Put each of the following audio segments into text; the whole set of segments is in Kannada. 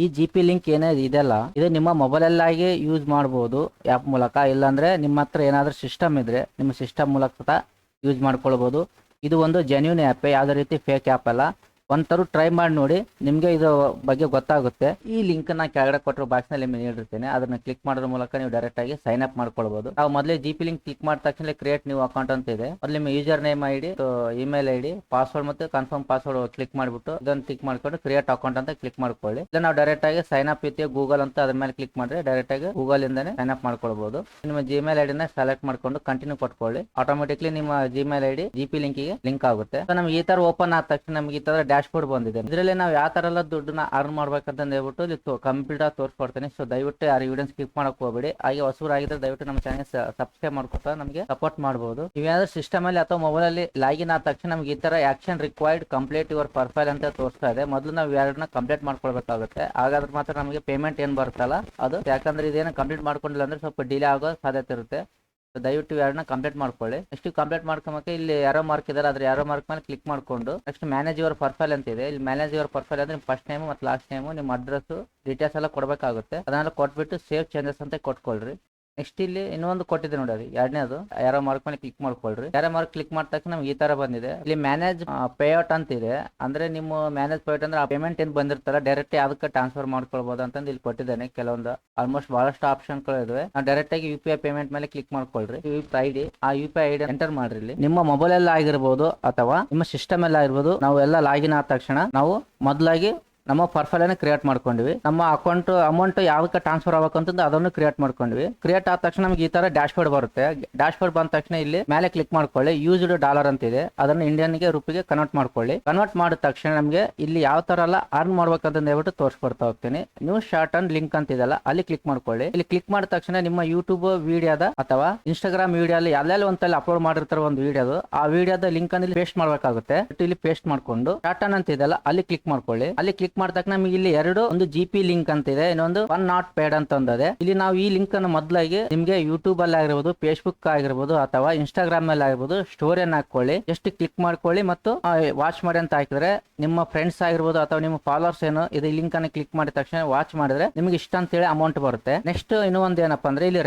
ಈ ಜಿ ಪಿ ಲಿಂಕ್ ಏನೇ ಇದೆಲ್ಲ ಇದು ನಿಮ್ಮ ಮೊಬೈಲಲ್ಲಾಗಿ ಯೂಸ್ ಮಾಡ್ಬೋದು ಆ್ಯಪ್ ಮೂಲಕ. ಇಲ್ಲಾಂದರೆ ನಿಮ್ಮ ಹತ್ರ ಏನಾದರೂ ಸಿಸ್ಟಮ್ ಇದ್ದರೆ ನಿಮ್ಮ ಸಿಸ್ಟಮ್ ಮೂಲಕ ಯೂಸ್ ಮಾಡ್ಕೊಳ್ಬೋದು. ಇದು ಒಂದು ಜೆನ್ಯೂನ್ ಆ್ಯಪ್, ಯಾವುದೇ ರೀತಿ ಫೇಕ್ ಆ್ಯಪ್ ಅಲ್ಲ. ಒಂಥರ ಟ್ರೈ ಮಾಡಿ ನೋಡಿ, ನಿಮಗೆ ಇದು ಬಗ್ಗೆ ಗೊತ್ತಾಗುತ್ತೆ. ಈ ಲಿಂಕನ್ನು ಕೆಳಗಡೆ ಕೊಟ್ಟಿರೋ ಬಾಕ್ಸ್ನಲ್ಲಿ ನಿಮಗೆ ನೀಡಿರ್ತೇನೆ, ಅದನ್ನು ಕ್ಲಿಕ್ ಮಾಡೋದ್ರ ಮೂಲಕ ನೀವು ಡೈರೆಕ್ಟಾಗಿ ಸೈನ್ ಅಪ್ ಮಾಡ್ಕೊಳ್ಬೋದು. ನಾವು ಮೊದಲೇ ಜಿ ಪಿ ಲಿಂಕ್ ಕ್ಲಿಕ್ ಮಾಡಿದ ತಕ್ಷಣ ಕ್ರಿಯೇಟ್ ನ್ಯೂ ಅಕೌಂಟ್ ಅಂತ ಇದೆ. ಅಲ್ಲಿ ನಿಮ್ಮ user name ID, email ID, password ಮತ್ತು ಕನ್ಫರ್ಮ್ ಪಾಸ್ವರ್ಡ್ ಕ್ಲಿಕ್ ಮಾಡಿಬಿಟ್ಟು ಇದನ್ನು ಕ್ಲಿಕ್ ಮಾಡ್ಕೊಂಡು ಕ್ರಿಯೇಟ್ ಅಕೌಂಟ್ ಅಂತ ಕ್ಲಿಕ್ ಮಾಡ್ಕೊಳ್ಳಿ. ಇಲ್ಲ ನಾವು ಡೈರೆಕ್ಟಾಗಿ ಸೈನ್ ಅಪ್ ವಿತ್ ಗೂಗಲ್ ಅಂತ ಅದ್ರ ಮೇಲೆ ಕ್ಲಿಕ್ ಮಾಡಿದ್ರೆ ಡೈರೆಕ್ಟಾಗಿ ಗೂಗಲ್ ಇಂದಾನೆ ಸೈನ್ ಅಪ್ ಮಾಡ್ಕೊಳ್ಬೋದು. ನಿಮ್ಮ ಜಿಮೇಲ್ ಐಡಿನ ಸೆಲೆಕ್ಟ್ ಮಾಡ್ಕೊಂಡು ಕಂಟಿನ್ಯೂ ಕೊಟ್ಕೊಳ್ಳಿ. ಆಟೋಮೆಟಿಕ್ಲಿ ನಿಮ್ಮ ಜಿಮೇಲ್ ಐಡಿ ಜಿ ಪಿ ಲಿಂಕಿಗೆ ಲಿಂಕ್ ಆಗುತ್ತೆ. ಸೊ ನಮ್ಗೆ ಈ ತರ ಓಪನ್ ಆದ ತಕ್ಷಣ ನಮ್ಗೆ ಈ ತರ ಡ್ಯಾಶ್ ಬೋರ್ಡ್ ಬಂದಿದೆ. ಇದರಲ್ಲಿ ನಾವು ಯಾವ ತರ ಎಲ್ಲ ದುಡ್ಡನ್ನ ಅರ್ನ್ ಮಾಡ್ಬೇಕಂತ ಹೇಳ್ಬಿಟ್ಟು ಇಲ್ಲಿ ಕಂಪ್ಲೀಟ್ ಆಗಿ ತೋರಿಸ್ಕೊಡ್ತೀನಿ. ಸೊ ದಯವಿಟ್ಟು ಯಾರು ವಿಡಿಯೋ ಸ್ಕಿಪ್ ಮಾಡಕ್ ಹೋಗಬೇಡಿ. ಹಾಗೆ ಹೊಸಬರಾಗಿದ್ರೆ ದಯವಿಟ್ಟು ನಮ್ಮ ಚಾನಲ್ ಸಬ್ಸ್ಕ್ರೈಬ್ ಮಾಡ್ಕೊತಾ ನಮಗೆ ಸಪೋರ್ಟ್ ಮಾಡಬಹುದು. ನೀವೇನಾದ್ರೂ ಸಿಸ್ಟಮ್ ಅಲ್ಲಿ ಅಥವಾ ಮೊಬೈಲ್ ಅಲ್ಲಿ ಲಾಗಿನ್ ಆದ ತಕ್ಷಣ ನಮ್ಗೆ ಈ ತರ action required complete your profile ಅಂತ ತೋರಿಸ್ತಾ ಇದೆ. ಮೊದಲು ನಾವು ಎರಡನ್ನ ಕಂಪ್ಲೀಟ್ ಮಾಡ್ಕೊಳ್ಬೇಕಾಗುತ್ತೆ. ಹಾಗಾದ್ರೆ ಮಾತ್ರ ನಮಗೆ ಪೇಮೆಂಟ್ ಏನ್ ಬರುತ್ತಲ್ಲ ಅದು. ಯಾಕಂದ್ರೆ ಇದೇನು ಕಂಪ್ಲೀಟ್ ಮಾಡ್ಕೊಂಡಿಲ್ಲ ಅಂದ್ರೆ ಸ್ವಲ್ಪ ಡಿಲೇ ಆಗೋ ಸಾಧ್ಯತೆ ಇರುತ್ತೆ. ದಯವಿಟ್ಟು ಎರಡನ್ನ ಕಂಪ್ಲೀಟ್ ಮಾಡ್ಕೊಳ್ಳಿ. ನೆಕ್ಸ್ಟ್ ಕಂಪ್ಲೀಟ್ ಮಾಡ್ಕೊಂಬಕ್ಕೆ ಇಲ್ಲಿ ಯಾರೋ ಮಾರ್ಕ್ ಇದಾರೆ, ಅದ್ರ ಯಾರೋ ಮಾರ್ಕ್ ಮೇಲೆ ಕ್ಲಿಕ್ ಮಾಡ್ಕೊಂಡು ನೆಕ್ಸ್ಟ್ ಮ್ಯಾನೇಜ್ ಯುವರ್ ಪ್ರೊಫೈಲ್ ಅಂತ ಇದೆ. ಇಲ್ಲಿ ಮ್ಯಾನೇಜ್ ಯುವರ್ ಪ್ರೊಫೈಲ್ ಅಂದ್ರೆ ನಿಮ್ಮ ಫಸ್ಟ್ ನೇಮ್ ಮತ್ತು ಲಾಸ್ಟ್ ನೇಮ್, ನಿಮ್ಮ ಅಡ್ರೆಸ್ ಡೀಟೇಲ್ಸ್ ಎಲ್ಲ ಕೊಡಬೇಕಾಗುತ್ತೆ. ಅದನ್ನೆಲ್ಲ ಕೊಟ್ಬಿಟ್ಟು ಸೇವ್ ಚೇಂಜಸ್ ಅಂತ ಕೊಟ್ಕೊಳ್ರಿ. ನೆಕ್ಸ್ಟ್ ಇಲ್ಲಿ ಇನ್ನೊಂದು ಕೊಟ್ಟಿದೆ ನೋಡಿ, ಅದು ಎರಡನೇದು ಯಾರೋ ಮಾರ್ಕ್ ಮೇಲೆ ಕ್ಲಿಕ್ ಮಾಡ್ಕೊಳ್ರಿ. ಯಾರೋ ಮಾರ್ಕ್ ಕ್ಲಿಕ್ ಮಾಡಿದ ತಕ್ಷಣ ನಮ್ಗೆ ಈ ತರ ಬಂದಿದೆ. ಇಲ್ಲಿ ಮ್ಯಾನೇಜ್ ಪೇಔಟ್ ಅಂತ ಇದೆ. ಅಂದ್ರೆ ನಿಮ್ಮ ಮ್ಯಾನೇಜ್ ಪೇಔಟ್ ಅಂದ್ರೆ ಆ ಪೇಮೆಂಟ್ ಏನ್ ಬಂದಿರ್ತಾರ ಡೈರೆಕ್ಟ್ ಅದಕ್ಕೆ ಟ್ರಾನ್ಸ್ಫರ್ ಮಾಡ್ಕೊಳ್ಬಹುದು ಅಂತಂದು ಇಲ್ಲಿ ಕೊಟ್ಟಿದ್ದೇನೆ. ಕೆಲವೊಂದು ಆಲ್ಮೋಸ್ಟ್ ಬಹಳಷ್ಟು ಆಪ್ಷನ್ಗಳು ಇದಾವೆ. ನಾವು ಡೈರೆಕ್ಟ್ ಆಗಿ UPI ಪೇಮೆಂಟ್ ಮೇಲೆ ಕ್ಲಿಕ್ ಮಾಡ್ಕೊಳ್ರಿ. UPI ಐಡಿ, ಆ UPI ಐಡಿ ಎಂಟರ್ ಮಾಡ್ರಿ. ಇಲ್ಲಿ ನಿಮ್ಮ ಮೊಬೈಲ್ ಎಲ್ಲ ಆಗಿರ್ಬೋದು ಅಥವಾ ನಿಮ್ಮ ಸಿಸ್ಟಮ್ ಎಲ್ಲ ಆಗಿರ್ಬೋದು, ನಾವು ಎಲ್ಲ ಲಾಗಿನ್ ಆದ ತಕ್ಷಣ ನಾವು ಮೊದಲಾಗಿ ನಮ್ಮ ಪ್ರೊಫೈಲ್ ಅನ್ನು ಕ್ರಿಯೇಟ್ ಮಾಡ್ಕೊಂಡ್ವಿ. ನಮ್ಮ ಅಮೌಂಟ್ ಯಾವಕ್ಕೆ ಟ್ರಾನ್ಸ್ಫರ್ ಆಗ್ಬೇಕಂತಂದು ಅದನ್ನು ಕ್ರಿಯೇಟ್ ಮಾಡ್ಕೊಂಡ್ವಿ. ಕ್ರಿಯೇಟ್ ಆದ ತಕ್ಷಣ ನಮ್ಗೆ ಈ ತರ ಡ್ಯಾಶ್ ಬೋರ್ಡ್ ಬರುತ್ತೆ. ಡ್ಯಾಶ್ ಬೋರ್ಡ್ ಬಂದ ತಕ್ಷಣ ಇಲ್ಲಿ ಮೇಲೆ ಕ್ಲಿಕ್ ಮಾಡ್ಕೊಳ್ಳಿ. ಯೂಸ್ಡ್ ಡಾಲರ್ ಅಂತ ಇದೆ, ಅದನ್ನು ಇಂಡಿಯನ್ಗೆ ರುಪಿಗೆ ಕನ್ವರ್ಟ್ ಮಾಡ್ಕೊಳ್ಳಿ. ಕನ್ವರ್ಟ್ ಮಾಡಿದ ತಕ್ಷಣ ನಮಗೆ ಇಲ್ಲಿ ಯಾವ ತರ ಎಲ್ಲ ಅರ್ನ್ ಮಾಡ್ಬೇಕಂತ ಹೇಳ್ಬಿಟ್ಟು ತೋರಿಸ್ಕೊಡ್ತಾ ಹೋಗ್ತೀನಿ. ನ್ಯೂ ಶಾರ್ಟ್ ಅಂಡ್ ಲಿಂಕ್ ಅಂತ ಇದೆಲ್ಲ ಅಲ್ಲಿ ಕ್ಲಿಕ್ ಮಾಡ್ಕೊಳ್ಳಿ. ಇಲ್ಲಿ ಕ್ಲಿಕ್ ಮಾಡಿದ ತಕ್ಷಣ ನಿಮ್ಮ ಯೂಟ್ಯೂಬ್ ವಿಡಿಯೋದ ಅಥವಾ ಇನ್ಸ್ಟಾಗ್ರಾಮ್ ವಿಡಿಯೋ ಅಲ್ಲಿ ಎಲ್ಲೆಲ್ಲ ಒಂದಲ್ಲಿ ಅಪ್ಲೋಡ್ ಮಾಡಿರ್ತಾರೆ ಒಂದು ವಿಡಿಯೋದು, ಆ ವಿಡಿಯೋದ ಲಿಂಕ್ ಅನ್ನು ಇಲ್ಲಿ ಪೇಸ್ಟ್ ಮಾಡ್ಬೇಕಾಗುತ್ತೆ. ಇಲ್ಲಿ ಪೇಸ್ಟ್ ಮಾಡ್ಕೊಂಡು ಶಾರ್ಟ್ ಅಂತ ಇದೆಲ್ಲ ಅಲ್ಲಿ ಕ್ಲಿಕ್ ಮಾಡ್ಕೊಳ್ಳಿ. ಅಲ್ಲಿ ಕ್ಲಿಕ್ ಮಾಡಿದಾಗ ನಮಗೆ ಇಲ್ಲಿ ಒಂದು ಜಿ ಪಿ ಲಿಂಕ್ ಅಂತ ಇದೆ, ಇನ್ನೊಂದು ಒನ್ ನಾಟ್ ಪೇಡ್ ಅಂತ ಒಂದಿದೆ. ಇಲ್ಲಿ ನಾವು ಈ ಲಿಂಕ್ ಅನ್ನು ಮೊದಲಾಗಿ ನಿಮ್ಗೆ ಯೂಟ್ಯೂಬ್ ಅಲ್ಲಿ ಆಗಿರ್ಬೋದು, ಫೇಸ್ಬುಕ್ ಆಗಿರ್ಬೋದು ಅಥವಾ ಇನ್ಸ್ಟಾಗ್ರಾಮ್ ಅಲ್ಲಿ ಆಗಿರ್ಬೋದು ಸ್ಟೋರಿಯನ್ನು ಹಾಕೊಳ್ಳಿ. ಜಸ್ಟ್ ಕ್ಲಿಕ್ ಮಾಡ್ಕೊಳ್ಳಿ ಮತ್ತು ವಾಚ್ ಮಾಡಿ ಅಂತ ಹಾಕಿದ್ರೆ ನಿಮ್ಮ ಫ್ರೆಂಡ್ಸ್ ಆಗಿರ್ಬೋದು ಅಥವಾ ನಿಮ್ಮ ಫಾಲೋವರ್ಸ್ ಏನು ಇದು ಲಿಂಕ್ ಅನ್ನು ಕ್ಲಿಕ್ ಮಾಡಿದ ತಕ್ಷಣ ವಾಚ್ ಮಾಡಿದ್ರೆ ನಿಮ್ಗೆ ಇಷ್ಟ ಅಂತ ಹೇಳಿ ಅಮೌಂಟ್ ಬರುತ್ತೆ. ನೆಕ್ಸ್ಟ್ ಇನ್ನೂ ಒಂದು ಏನಪ್ಪಾ ಅಂದ್ರೆ ಇಲ್ಲಿ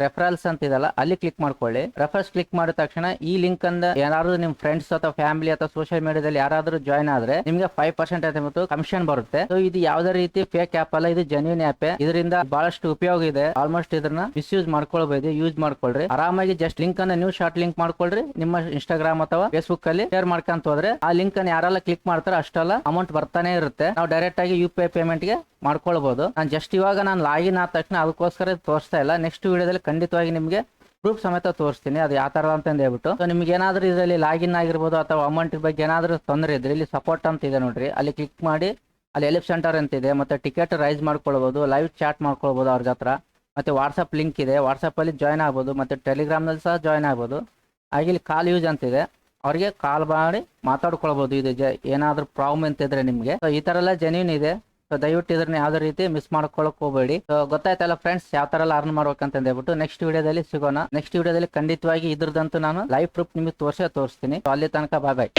ರೆಫರಲ್ಸ್ ಅಂತ ಇದೆಲ್ಲ ಅಲ್ಲಿ ಕ್ಲಿಕ್ ಮಾಡ್ಕೊಳ್ಳಿ. ರೆಫರಲ್ಸ್ ಕ್ಲಿಕ್ ಮಾಡಿದ ತಕ್ಷಣ ಈ ಲಿಂಕ್ ಅಂದ ಯಾರಾದ್ರೂ ನಿಮ್ ಫ್ರೆಂಡ್ಸ್ ಅಥವಾ ಫ್ಯಾಮಿಲಿ ಅಥವಾ ಸೋಷಿಯಲ್ ಮೀಡಿಯಾದಲ್ಲಿ ಯಾರಾದ್ರೂ ಜಾಯ್ನ್ ಆದ್ರೆ ನಿಮ್ಗೆ 5% ಕಮಿಷನ್ ಬರುತ್ತೆ. ಸೊ ಇದು ಯಾವುದೇ ರೀತಿ ಫೇಕ್ ಆಪ್ ಅಲ್ಲ, ಇದು ಜೆನ್ಯೂನ್ ಆಪ್. ಇದರಿಂದ ಬಹಳಷ್ಟು ಉಪಯೋಗ ಇದೆ. ಆಲ್ಮೋಸ್ಟ್ ಇದನ್ನ ಮಿಸ್ಯೂಸ್ ಮಾಡ್ಕೊಳ್ಬಹುದು, ಯೂಸ್ ಮಾಡ್ಕೊಳ್ರಿ. ಆರಾಮಾಗಿ ಜಸ್ಟ್ ಲಿಂಕ್ ಅನ್ನ ನ್ಯೂ ಶಾರ್ಟ್ ಲಿಂಕ್ ಮಾಡ್ಕೊಳ್ರಿ. ನಿಮ್ಮ ಇನ್ಸ್ಟಾಗ್ರಾಮ್ ಅಥವಾ ಫೇಸ್ಬುಕ್ ಅಲ್ಲಿ ಶೇರ್ ಮಾಡ್ಕೊಂತ ಹೋದ್ರೆ ಆ ಲಿಂಕ್ ಅನ್ನು ಯಾರೆಲ್ಲ ಕ್ಲಿಕ್ ಮಾಡ್ತಾರೆ ಅಷ್ಟೆಲ್ಲ ಅಮೌಂಟ್ ಬರ್ತಾನೆ ಇರುತ್ತೆ. ನಾವು ಡೈರೆಕ್ಟ್ ಆಗಿ UPI ಪೇಮೆಂಟ್ ಗೆ ಮಾಡ್ಕೊಳ್ಬಹುದು. ನಾನು ಜಸ್ಟ್ ಇವಾಗ ನಾನು ಲಾಗಿನ್ ಆದ ತಕ್ಷಣ ಅದಕ್ಕೋಸ್ಕರ ತೋರಿಸ್ತಾ ಇಲ್ಲ. ನೆಕ್ಸ್ಟ್ ವಿಡಿಯೋದಲ್ಲಿ ಖಂಡಿತವಾಗಿ ನಿಮಗೆ ಪ್ರೂಫ್ ಸಮೇತ ತೋರಿಸ್ತೀನಿ ಅದು ಯಾವ ತರ ಅಂತ ಹೇಳ್ಬಿಟ್ಟು. ಸೊ ನಿಮ್ಗೆ ಏನಾದ್ರೂ ಇದರಲ್ಲಿ ಲಾಗಿನ್ ಆಗಿರ್ಬೋದು ಅಥವಾ ಅಮೌಂಟ್ ಬಗ್ಗೆ ಏನಾದ್ರೂ ತೊಂದರೆ ಇದ್ರೆ ಇಲ್ಲಿ ಸಪೋರ್ಟ್ ಅಂತ ಇದೆ ನೋಡ್ರಿ, ಅಲ್ಲಿ ಕ್ಲಿಕ್ ಮಾಡಿ. ಅಲ್ಲಿ ಹೆಲ್ಪ್ ಸೆಂಟರ್ ಅಂತ ಇದೆ, ಮತ್ತೆ ಟಿಕೆಟ್ ರೈಸ್ ಮಾಡ್ಕೊಳ್ಬಹುದು, ಲೈವ್ ಚಾಟ್ ಮಾಡ್ಕೊಳ್ಬಹುದು ಅವ್ರ ಹತ್ರ. ಮತ್ತೆ ವಾಟ್ಸಪ್ ಲಿಂಕ್ ಇದೆ, ವಾಟ್ಸಪ್ ಅಲ್ಲಿ ಜಾಯ್ನ್ ಆಗ್ಬೋದು. ಮತ್ತೆ ಟೆಲಿಗ್ರಾಮ್ ನಲ್ಲಿ ಸಹ ಜಾಯ್ನ್ ಆಗ್ಬೋದು. ಹಾಗೆ ಇಲ್ಲಿ ಕಾಲ್ ಯೂಸ್ ಅಂತ ಇದೆ, ಅವ್ರಿಗೆ ಕಾಲ್ ಮಾಡಿ ಮಾತಾಡ್ಕೊಳ್ಬಹುದು. ಇದು ಏನಾದ್ರೂ ಪ್ರಾಬ್ಲಮ್ ಅಂತ ಇದ್ರೆ ನಿಮ್ಗೆ. ಸೊ ಈ ತರ ಎಲ್ಲ ಜೆನ್ಯೂನ್ ಇದೆ. ಸೊ ದಯವಿಟ್ಟು ಇದನ್ನ ಯಾವ್ದೇ ರೀತಿ ಮಿಸ್ ಮಾಡ್ಕೊಳಕ್ ಹೋಗಬೇಡಿ. ಸೊ ಗೊತ್ತಾಯ್ತಲ್ಲ ಫ್ರೆಂಡ್ಸ್ ಯಾವ ತರ ಎಲ್ಲ ಅರ್ನ್ ಮಾಡ್ಬೇಕಂತ ಹೇಳ್ಬಿಟ್ಟು. ನೆಕ್ಸ್ಟ್ ವಿಡಿಯೋದಲ್ಲಿ ಸಿಗೋಣ. ನೆಕ್ಸ್ಟ್ ವಿಡಿಯೋದಲ್ಲಿ ಖಂಡಿತವಾಗಿ ಇದ್ರದಂತೂ ನಾನು ಲೈವ್ ಪ್ರೂಫ್ ನಿಮಗೆ ತೋರಿಸ್ತೀನಿ. ಅಲ್ಲಿ ತನಕ ಬಾಯ್ ಬಾಯ್.